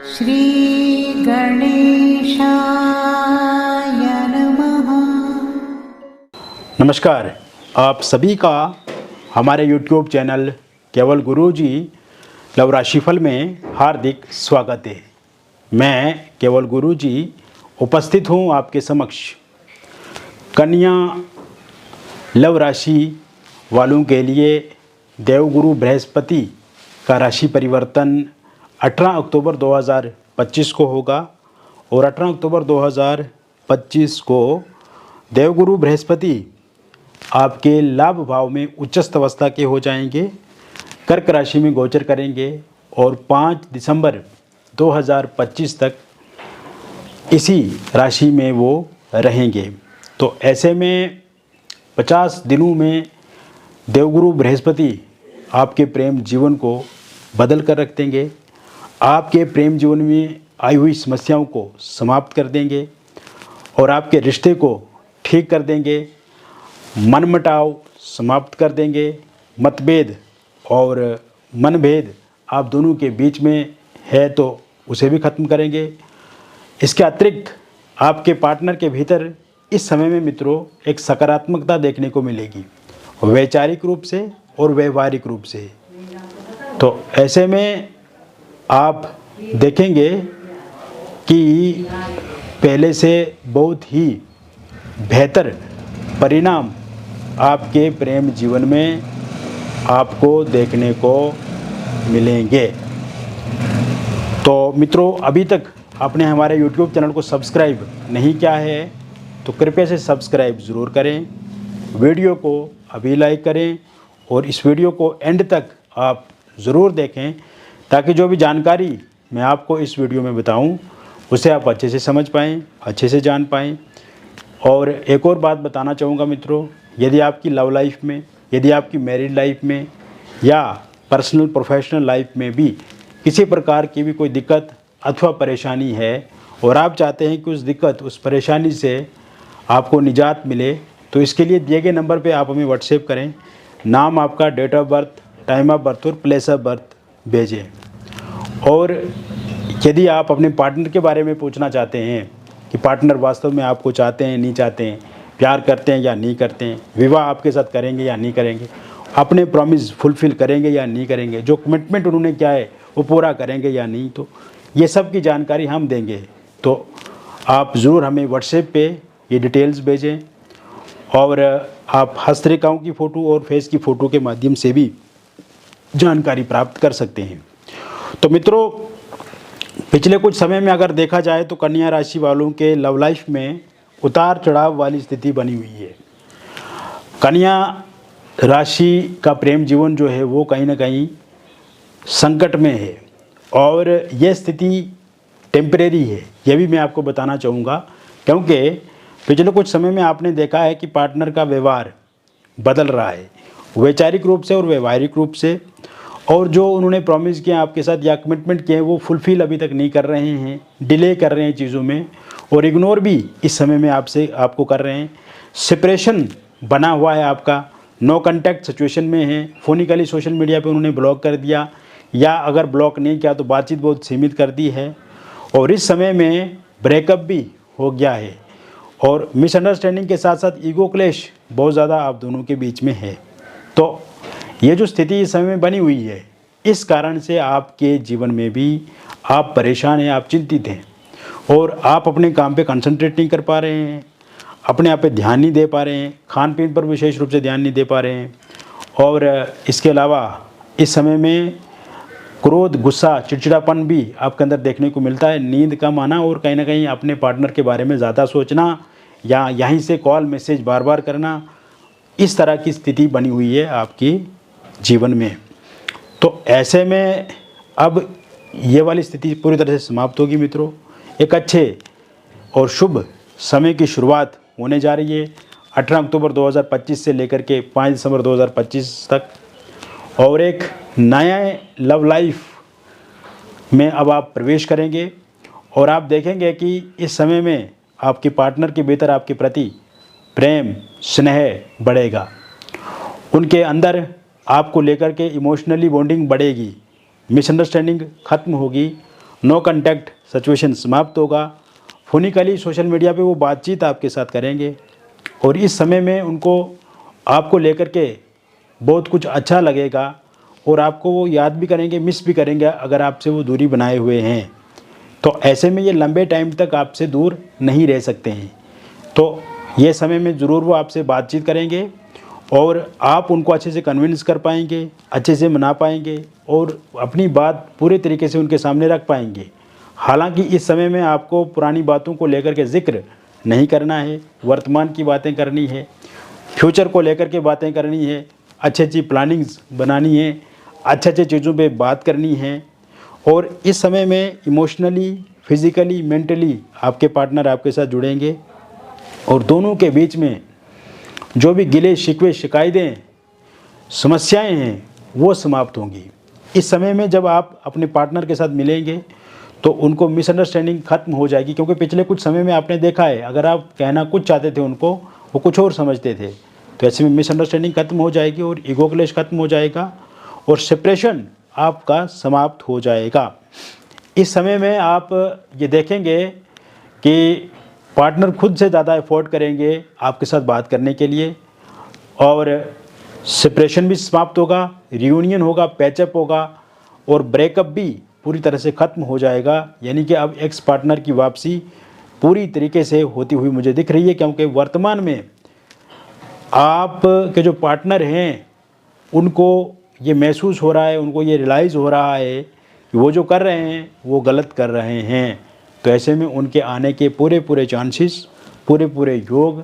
श्री गणेशाय नमः। नमस्कार, आप सभी का हमारे YouTube चैनल केवल गुरुजी लव राशिफल में हार्दिक स्वागत है। मैं केवल गुरुजी उपस्थित हूँ आपके समक्ष। कन्या लव राशि वालों के लिए देवगुरु बृहस्पति का राशि परिवर्तन 18 अक्टूबर 2025 को होगा और 18 अक्टूबर 2025 को देवगुरु बृहस्पति आपके लाभ भाव में उच्चस्थ अवस्था के हो जाएंगे, कर्क राशि में गोचर करेंगे और 5 दिसंबर 2025 तक इसी राशि में वो रहेंगे। तो ऐसे में 50 दिनों में देवगुरु बृहस्पति आपके प्रेम जीवन को बदल कर रख देंगे, आपके प्रेम जीवन में आई हुई समस्याओं को समाप्त कर देंगे और आपके रिश्ते को ठीक कर देंगे, मनमुटाव समाप्त कर देंगे, मतभेद और मनभेद आप दोनों के बीच में है तो उसे भी ख़त्म करेंगे। इसके अतिरिक्त आपके पार्टनर के भीतर इस समय में मित्रों एक सकारात्मकता देखने को मिलेगी, वैचारिक रूप से और व्यवहारिक रूप से। तो ऐसे में आप देखेंगे कि पहले से बहुत ही बेहतर परिणाम आपके प्रेम जीवन में आपको देखने को मिलेंगे। तो मित्रों, अभी तक आपने हमारे YouTube चैनल को सब्सक्राइब नहीं किया है तो कृपया से सब्सक्राइब ज़रूर करें, वीडियो को अभी लाइक करें और इस वीडियो को एंड तक आप ज़रूर देखें ताकि जो भी जानकारी मैं आपको इस वीडियो में बताऊं उसे आप अच्छे से समझ पाएँ, अच्छे से जान पाएँ। और एक और बात बताना चाहूँगा मित्रों, यदि आपकी लव लाइफ में, यदि आपकी मैरिड लाइफ में या पर्सनल प्रोफेशनल लाइफ में भी किसी प्रकार की भी कोई दिक्कत अथवा परेशानी है और आप चाहते हैं कि उस दिक्कत, उस परेशानी से आपको निजात मिले, तो इसके लिए दिए गए नंबर पे आप हमें व्हाट्सएप करें, नाम आपका, date of birth, time of birth और प्लेस ऑफ बर्थ भेजें। और यदि आप अपने पार्टनर के बारे में पूछना चाहते हैं कि पार्टनर वास्तव में आपको चाहते हैं, नहीं चाहते हैं, प्यार करते हैं या नहीं करते हैं, विवाह आपके साथ करेंगे या नहीं करेंगे, अपने प्रॉमिस फुलफ़िल करेंगे या नहीं करेंगे, जो कमिटमेंट उन्होंने किया है वो पूरा करेंगे या नहीं, तो ये सब की जानकारी हम देंगे। तो आप ज़रूर हमें व्हाट्सएप पे ये डिटेल्स भेजें और आप हस्तरेखाओं की फ़ोटो और फेस की फ़ोटो के माध्यम से भी जानकारी प्राप्त कर सकते हैं। तो मित्रों, पिछले कुछ समय में अगर देखा जाए तो कन्या राशि वालों के लव लाइफ में उतार चढ़ाव वाली स्थिति बनी हुई है। कन्या राशि का प्रेम जीवन जो है वो कहीं ना कहीं संकट में है और यह स्थिति टेम्परेरी है, यह भी मैं आपको बताना चाहूँगा, क्योंकि पिछले कुछ समय में आपने देखा है कि पार्टनर का व्यवहार बदल रहा है, वैचारिक रूप से और व्यवहारिक रूप से, और जो उन्होंने प्रॉमिस किया आपके साथ या कमिटमेंट किए हैं वो फुलफ़िल अभी तक नहीं कर रहे हैं, डिले कर रहे हैं चीज़ों में और इग्नोर भी इस समय में आपको कर रहे हैं। सेपरेशन बना हुआ है आपका, नो कांटेक्ट सिचुएशन में है, फोनिकली सोशल मीडिया पे उन्होंने ब्लॉक कर दिया या अगर ब्लॉक नहीं किया तो बातचीत बहुत सीमित कर दी है और इस समय में ब्रेकअप भी हो गया है और मिसअंडरस्टैंडिंग के साथ साथ ईगो क्लेश बहुत ज़्यादा आप दोनों के बीच में है। तो ये जो स्थिति इस समय में बनी हुई है, इस कारण से आपके जीवन में भी आप परेशान हैं, आप चिंतित हैं और आप अपने काम पे कंसंट्रेट नहीं कर पा रहे हैं, अपने आप पे ध्यान नहीं दे पा रहे हैं, खान पीन पर विशेष रूप से ध्यान नहीं दे पा रहे हैं और इसके अलावा इस समय में क्रोध, गुस्सा, चिड़चिड़ापन भी आपके अंदर देखने को मिलता है, नींद कम आना और कहीं ना कहीं अपने पार्टनर के बारे में ज़्यादा सोचना या यहीं से कॉल मैसेज बार बार करना, इस तरह की स्थिति बनी हुई है आपकी जीवन में। तो ऐसे में अब ये वाली स्थिति पूरी तरह से समाप्त होगी मित्रों। एक अच्छे और शुभ समय की शुरुआत होने जा रही है 18 अक्टूबर 2025 से लेकर के 5 दिसंबर 2025 तक और एक नया लव लाइफ में अब आप प्रवेश करेंगे और आप देखेंगे कि इस समय में आपके पार्टनर के भीतर आपके प्रति प्रेम, स्नेह बढ़ेगा, उनके अंदर आपको लेकर के इमोशनली बॉन्डिंग बढ़ेगी, मिसअंडरस्टैंडिंग ख़त्म होगी नो कांटेक्ट सिचुएशन समाप्त होगा। फोनिकली सोशल मीडिया पे वो बातचीत आपके साथ करेंगे और इस समय में उनको आपको लेकर के बहुत कुछ अच्छा लगेगा और आपको वो याद भी करेंगे, मिस भी करेंगे अगर आपसे वो दूरी बनाए हुए हैं। तो ऐसे में ये लंबे टाइम तक आपसे दूर नहीं रह सकते हैं। तो ये समय में ज़रूर वो आपसे बातचीत करेंगे और आप उनको अच्छे से कन्विंस कर पाएंगे, अच्छे से मना पाएंगे और अपनी बात पूरे तरीके से उनके सामने रख पाएंगे। हालांकि इस समय में आपको पुरानी बातों को लेकर के ज़िक्र नहीं करना है, वर्तमान की बातें करनी है, फ्यूचर को लेकर के बातें करनी है, अच्छी अच्छी प्लानिंग्स बनानी है, अच्छे अच्छे चीज़ों पे बात करनी है। और इस समय में इमोशनली, फिज़िकली, मेंटली आपके पार्टनर आपके साथ जुड़ेंगे और दोनों के बीच में जो भी गिले शिकवे, शिकायतें, समस्याएं हैं वो समाप्त होंगी। इस समय में जब आप अपने पार्टनर के साथ मिलेंगे तो उनको मिसअंडरस्टैंडिंग ख़त्म हो जाएगी, क्योंकि पिछले कुछ समय में आपने देखा है अगर आप कहना कुछ चाहते थे उनको, वो कुछ और समझते थे। तो ऐसे में मिसअंडरस्टैंडिंग ख़त्म हो जाएगी और ईगो क्लैश ख़त्म हो जाएगा और सेपरेशन आपका समाप्त हो जाएगा। इस समय में आप ये देखेंगे कि पार्टनर खुद से ज़्यादा एफर्ट करेंगे आपके साथ बात करने के लिए और सेपरेशन भी समाप्त होगा, रियूनियन होगा, पैचअप होगा और ब्रेकअप भी पूरी तरह से ख़त्म हो जाएगा। यानी कि अब एक्स पार्टनर की वापसी पूरी तरीके से होती हुई मुझे दिख रही है, क्योंकि वर्तमान में आप के जो पार्टनर हैं उनको ये महसूस हो रहा है, उनको ये रियलाइज़ हो रहा है कि वो जो कर रहे हैं वो गलत कर रहे हैं। तो ऐसे में उनके आने के पूरे चांसेस, पूरे योग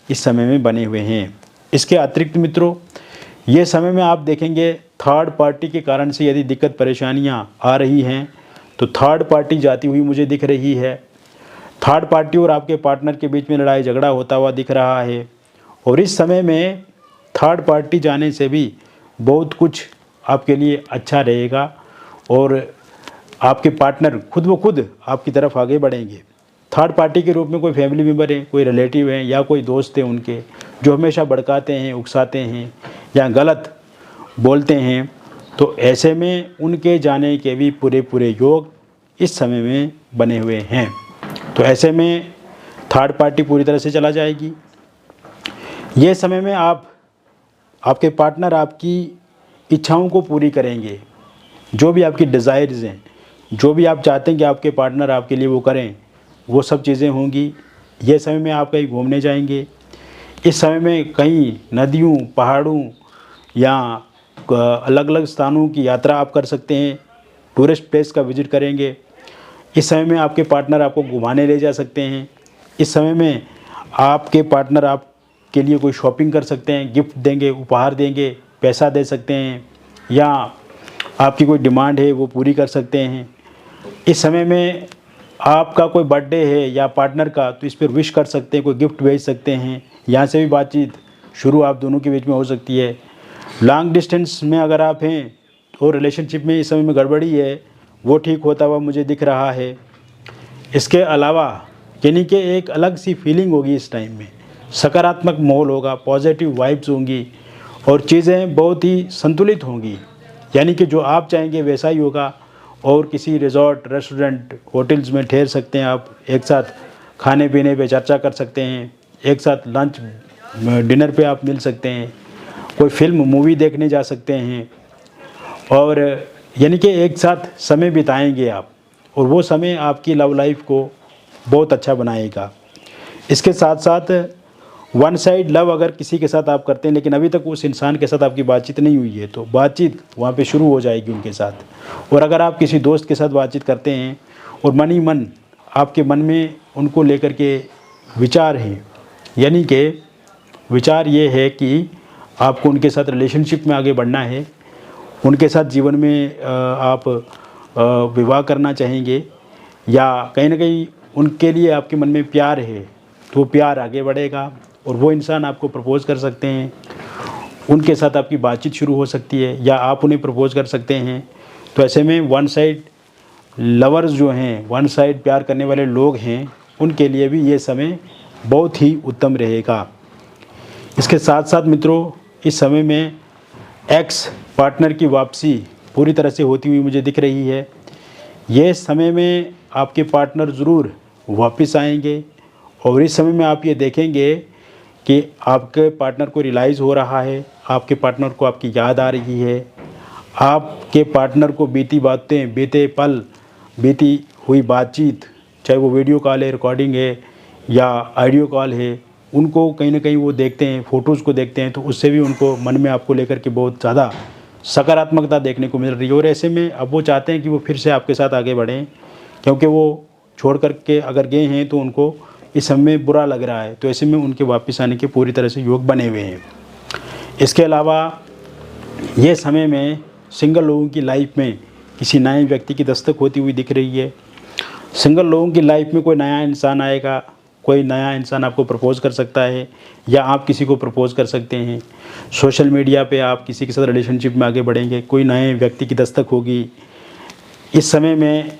इस समय में बने हुए हैं। इसके अतिरिक्त मित्रों, ये समय में आप देखेंगे थर्ड पार्टी के कारण से यदि दिक्कत परेशानियां आ रही हैं तो थर्ड पार्टी जाती हुई मुझे दिख रही है। थर्ड पार्टी और आपके पार्टनर के बीच में लड़ाई झगड़ा होता हुआ दिख रहा है और इस समय में थर्ड पार्टी जाने से भी बहुत कुछ आपके लिए अच्छा रहेगा और आपके पार्टनर खुद ब खुद आपकी तरफ आगे बढ़ेंगे। थर्ड पार्टी के रूप में कोई फैमिली मेम्बर है, कोई रिलेटिव है या कोई दोस्त है उनके, जो हमेशा भड़काते हैं, उकसाते हैं या गलत बोलते हैं। तो ऐसे में उनके जाने के भी पूरे योग इस समय में बने हुए हैं। तो ऐसे में थर्ड पार्टी पूरी तरह से चला जाएगी। ये समय में आपके पार्टनर आपकी इच्छाओं को पूरी करेंगे, जो भी आपकी डिज़ायर्स हैं, जो भी आप चाहते हैं कि आपके पार्टनर आपके लिए वो करें, वो सब चीज़ें होंगी। ये समय में आप कहीं घूमने जाएंगे, इस समय में कहीं नदियों, पहाड़ों या अलग अलग स्थानों की यात्रा आप कर सकते हैं, टूरिस्ट प्लेस का विज़िट करेंगे। इस समय में आपके पार्टनर आपको घुमाने ले जा सकते हैं। इस समय में आपके पार्टनर आपके लिए कोई शॉपिंग कर सकते हैं, गिफ्ट देंगे, उपहार देंगे, पैसा दे सकते हैं या आपकी कोई डिमांड है वो पूरी कर सकते हैं। इस समय में आपका कोई बर्थडे है या पार्टनर का, तो इस पर विश कर सकते हैं, कोई गिफ्ट भेज सकते हैं। यहाँ से भी बातचीत शुरू आप दोनों के बीच में हो सकती है। लॉन्ग डिस्टेंस में अगर आप हैं और रिलेशनशिप में इस समय में गड़बड़ी है, वो ठीक होता हुआ मुझे दिख रहा है। इसके अलावा यानी कि एक अलग सी फीलिंग होगी इस टाइम में, सकारात्मक माहौल होगा, पॉजिटिव वाइब्स होंगी और चीज़ें बहुत ही संतुलित होंगी। यानी कि जो आप चाहेंगे वैसा ही होगा और किसी रिजॉर्ट, रेस्टोरेंट, होटल्स में ठहर सकते हैं आप, एक साथ खाने पीने पे चर्चा कर सकते हैं, एक साथ लंच डिनर पे आप मिल सकते हैं, कोई फिल्म मूवी देखने जा सकते हैं और यानी कि एक साथ समय बिताएंगे आप और वो समय आपकी लव लाइफ को बहुत अच्छा बनाएगा। इसके साथ साथ वन साइड लव अगर किसी के साथ आप करते हैं लेकिन अभी तक उस इंसान के साथ आपकी बातचीत नहीं हुई है, तो बातचीत वहाँ पे शुरू हो जाएगी उनके साथ। और अगर आप किसी दोस्त के साथ बातचीत करते हैं और मन ही मन आपके मन में उनको लेकर के विचार हैं, यानी कि विचार ये है कि आपको उनके साथ रिलेशनशिप में आगे बढ़ना है, उनके साथ जीवन में आप विवाह करना चाहेंगे या कहीं ना कहीं उनके लिए आपके मन में प्यार है, तो प्यार आगे बढ़ेगा और वो इंसान आपको प्रपोज़ कर सकते हैं, उनके साथ आपकी बातचीत शुरू हो सकती है या आप उन्हें प्रपोज़ कर सकते हैं। तो ऐसे में वन साइड लवर्स जो हैं, वन साइड प्यार करने वाले लोग हैं, उनके लिए भी ये समय बहुत ही उत्तम रहेगा। इसके साथ साथ मित्रों, इस समय में एक्स पार्टनर की वापसी पूरी तरह से होती हुई मुझे दिख रही है। ये समय में आपके पार्टनर ज़रूर वापस आएंगे और इस समय में आप ये देखेंगे कि आपके पार्टनर को रियलाइज़ हो रहा है, आपके पार्टनर को आपकी याद आ रही है, आपके पार्टनर को बीती बातें, बीते पल, बीती हुई बातचीत, चाहे वो वीडियो कॉल है, रिकॉर्डिंग है या ऑडियो कॉल है, उनको कहीं ना कहीं वो देखते हैं, फ़ोटोज़ को देखते हैं, तो उससे भी उनको मन में आपको लेकर के बहुत ज़्यादा सकारात्मकता देखने को मिल रही है। और ऐसे में अब वो चाहते हैं कि वो फिर से आपके साथ आगे बढ़ें, क्योंकि वो छोड़ कर के अगर गए हैं तो उनको इस समय बुरा लग रहा है, तो ऐसे में उनके वापस आने के पूरी तरह से योग बने हुए हैं। इसके अलावा ये समय में सिंगल लोगों की लाइफ में किसी नए व्यक्ति की दस्तक होती हुई दिख रही है। सिंगल लोगों की लाइफ में कोई नया इंसान आएगा, कोई नया इंसान आपको प्रपोज़ कर सकता है या आप किसी को प्रपोज़ कर सकते हैं। सोशल मीडिया पे आप किसी के साथ रिलेशनशिप में आगे बढ़ेंगे, कोई नए व्यक्ति की दस्तक होगी। इस समय में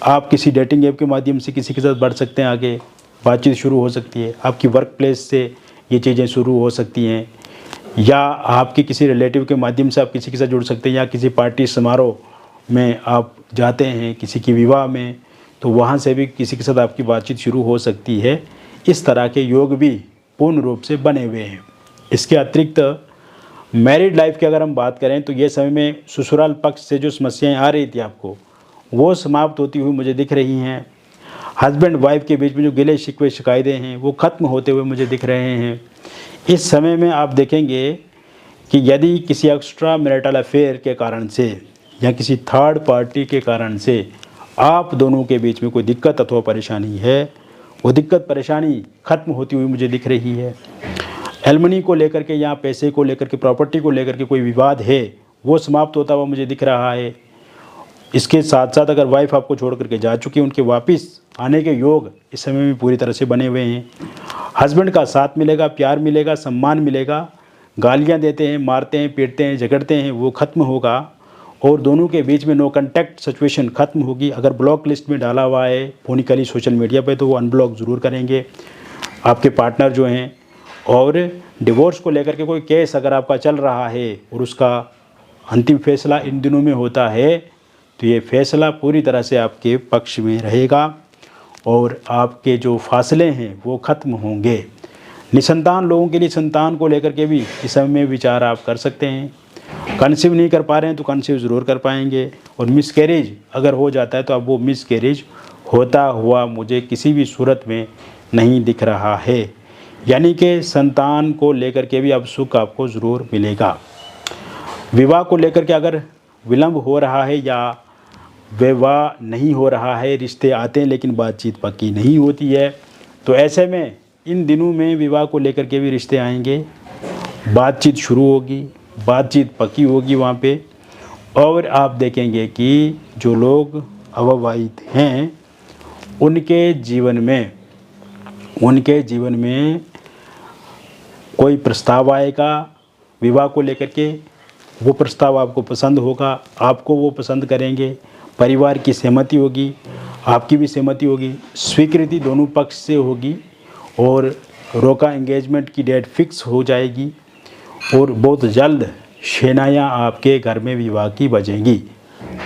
आप किसी डेटिंग ऐप के माध्यम से किसी के साथ बढ़ सकते हैं, आगे बातचीत शुरू हो सकती है। आपकी वर्क प्लेस से ये चीज़ें शुरू हो सकती हैं या आपके किसी रिलेटिव के माध्यम से आप किसी के साथ जुड़ सकते हैं या किसी पार्टी समारोह में आप जाते हैं, किसी की विवाह में, तो वहाँ से भी किसी के साथ आपकी बातचीत शुरू हो सकती है। इस तरह के योग भी पूर्ण रूप से बने हुए हैं। इसके अतिरिक्त मैरिड लाइफ की अगर हम बात करें तो ये समय में ससुराल पक्ष से जो समस्याएं आ रही थी आपको, वो समाप्त होती हुई मुझे दिख रही हैं। हस्बैंड वाइफ के बीच में जो गिले शिकवे शिकायतें हैं वो ख़त्म होते हुए मुझे दिख रहे हैं। इस समय में आप देखेंगे कि यदि किसी एक्स्ट्रा मैरिटल अफेयर के कारण से या किसी थर्ड पार्टी के कारण से आप दोनों के बीच में कोई दिक्कत अथवा परेशानी है, वो दिक्कत परेशानी ख़त्म होती हुई मुझे दिख रही है। एलमनी को लेकर के या पैसे को लेकर के, प्रॉपर्टी को लेकर के कोई विवाद है, वो समाप्त होता हुआ मुझे दिख रहा है। इसके साथ साथ अगर वाइफ आपको छोड़ करके जा चुकी है, उनके वापस आने के योग इस समय में पूरी तरह से बने हुए हैं। हस्बैंड का साथ मिलेगा, प्यार मिलेगा, सम्मान मिलेगा। गालियां देते हैं, मारते हैं, पीटते हैं, झगड़ते हैं, वो ख़त्म होगा और दोनों के बीच में नो कॉन्टैक्ट सिचुएशन ख़त्म होगी। अगर ब्लॉक लिस्ट में डाला हुआ है फोनिकली सोशल मीडिया पे, तो वो अनब्लॉक ज़रूर करेंगे आपके पार्टनर जो हैं। और डिवोर्स को लेकर के कोई केस अगर आपका चल रहा है और उसका अंतिम फैसला इन दिनों में होता है, तो ये फैसला पूरी तरह से आपके पक्ष में रहेगा और आपके जो फासले हैं वो ख़त्म होंगे। निसंतान लोगों के लिए संतान को लेकर के भी इस समय में विचार आप कर सकते हैं। कंसीव नहीं कर पा रहे हैं तो कंसीव ज़रूर कर पाएंगे। और मिसकैरेज अगर हो जाता है तो अब वो मिसकैरेज होता हुआ मुझे किसी भी सूरत में नहीं दिख रहा है। यानी कि संतान को लेकर के भी अब सुख आपको ज़रूर मिलेगा। विवाह को लेकर के अगर विलंब हो रहा है या विवाह नहीं हो रहा है, रिश्ते आते हैं लेकिन बातचीत पक्की नहीं होती है, तो ऐसे में इन दिनों में विवाह को लेकर के भी रिश्ते आएंगे, बातचीत शुरू होगी, बातचीत पक्की होगी वहाँ पे। और आप देखेंगे कि जो लोग अविवाहित हैं उनके जीवन में कोई प्रस्ताव आएगा विवाह को लेकर के। वो प्रस्ताव आपको पसंद होगा, आपको वो पसंद करेंगे, परिवार की सहमति होगी, आपकी भी सहमति होगी, स्वीकृति दोनों पक्ष से होगी और रोका एंगेजमेंट की डेट फिक्स हो जाएगी और बहुत जल्द शहनाइयाँ आपके घर में विवाह की बजेंगी।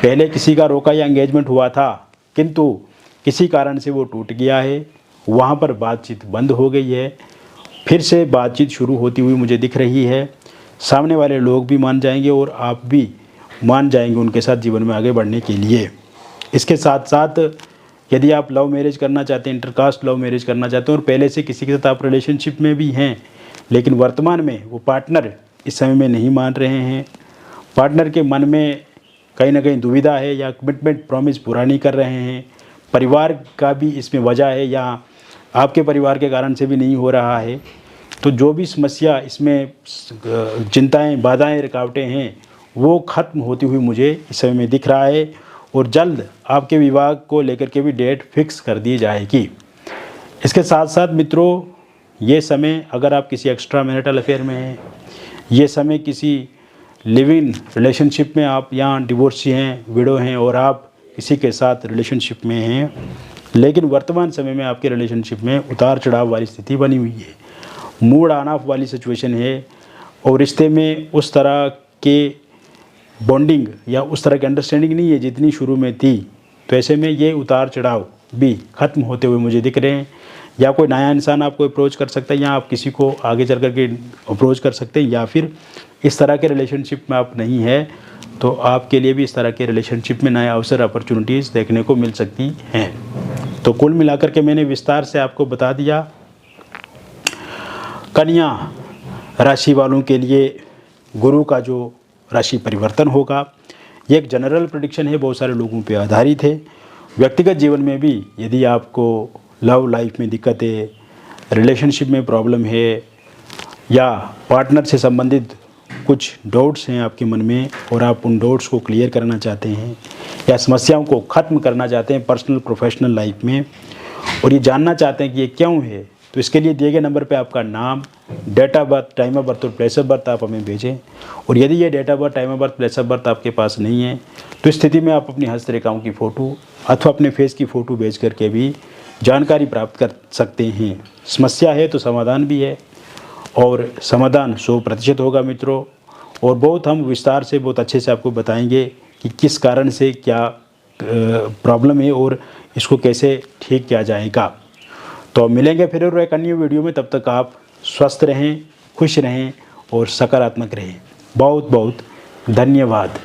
पहले किसी का रोका या एंगेजमेंट हुआ था किंतु किसी कारण से वो टूट गया है, वहाँ पर बातचीत बंद हो गई है, फिर से बातचीत शुरू होती हुई मुझे दिख रही है। सामने वाले लोग भी मान जाएंगे और आप भी मान जाएंगे उनके साथ जीवन में आगे बढ़ने के लिए। इसके साथ साथ यदि आप लव मैरिज करना चाहते हैं, इंटरकास्ट लव मैरिज करना चाहते हैं और पहले से किसी के साथ आप रिलेशनशिप में भी हैं लेकिन वर्तमान में वो पार्टनर इस समय में नहीं मान रहे हैं, पार्टनर के मन में कहीं ना कहीं दुविधा है या कमिटमेंट प्रॉमिस पूरा नहीं कर रहे हैं, परिवार का भी इसमें वजह है या आपके परिवार के कारण से भी नहीं हो रहा है, तो जो भी समस्या इसमें चिंताएं, बाधाएं, रुकावटें हैं वो ख़त्म होती हुई मुझे इस समय में दिख रहा है और जल्द आपके विवाह को लेकर के भी डेट फिक्स कर दी जाएगी। इसके साथ साथ मित्रों, ये समय अगर आप किसी एक्स्ट्रा मैरिटल अफेयर में हैं, ये समय किसी लिव इन रिलेशनशिप में आप यहाँ डिवोर्सी हैं, विडो हैं और आप किसी के साथ रिलेशनशिप में हैं, लेकिन वर्तमान समय में आपके रिलेशनशिप में उतार चढ़ाव वाली स्थिति बनी हुई है, मूड ऑन ऑफ वाली सिचुएशन है और रिश्ते में उस तरह के बॉन्डिंग या उस तरह की अंडरस्टैंडिंग नहीं है जितनी शुरू में थी। तो ऐसे में ये उतार चढ़ाव भी ख़त्म होते हुए मुझे दिख रहे हैं। या कोई नया इंसान आपको अप्रोच कर सकता है, या आप किसी को आगे चल कर के अप्रोच कर सकते हैं, या फिर इस तरह के रिलेशनशिप में आप नहीं है तो आपके लिए भी इस तरह के रिलेशनशिप में नए अवसर अपॉर्चुनिटीज़ देखने को मिल सकती हैं। तो कुल मिलाकर के मैंने विस्तार से आपको बता दिया। कन्या राशि वालों के लिए गुरु का जो राशि परिवर्तन होगा, ये एक जनरल प्रेडिक्शन है, बहुत सारे लोगों पे आधारित है। व्यक्तिगत जीवन में भी यदि आपको लव लाइफ में दिक्कत है, रिलेशनशिप में प्रॉब्लम है, या पार्टनर से संबंधित कुछ डाउट्स हैं आपके मन में और आप उन डाउट्स को क्लियर करना चाहते हैं या समस्याओं को ख़त्म करना चाहते हैं पर्सनल प्रोफेशनल लाइफ में, और ये जानना चाहते हैं कि ये क्यों है, तो इसके लिए दिए गए नंबर पे आपका नाम, date of birth, time of birth और प्लेस ऑफ बर्थ आप हमें भेजें। और यदि ये date of birth, time of birth, place of birth आपके पास नहीं है तो इस स्थिति में आप अपनी हस्तरेखाओं की फ़ोटो अथवा अपने फेस की फ़ोटो भेज करके भी जानकारी प्राप्त कर सकते हैं। समस्या है तो समाधान भी है, और समाधान 100% होगा मित्रों। और बहुत हम विस्तार से बहुत अच्छे से आपको बताएंगे कि किस कारण से क्या प्रॉब्लम है और इसको कैसे ठीक किया जाएगा। तो मिलेंगे फिर और एक अन्य वीडियो में, तब तक आप स्वस्थ रहें, खुश रहें और सकारात्मक रहें। बहुत बहुत धन्यवाद।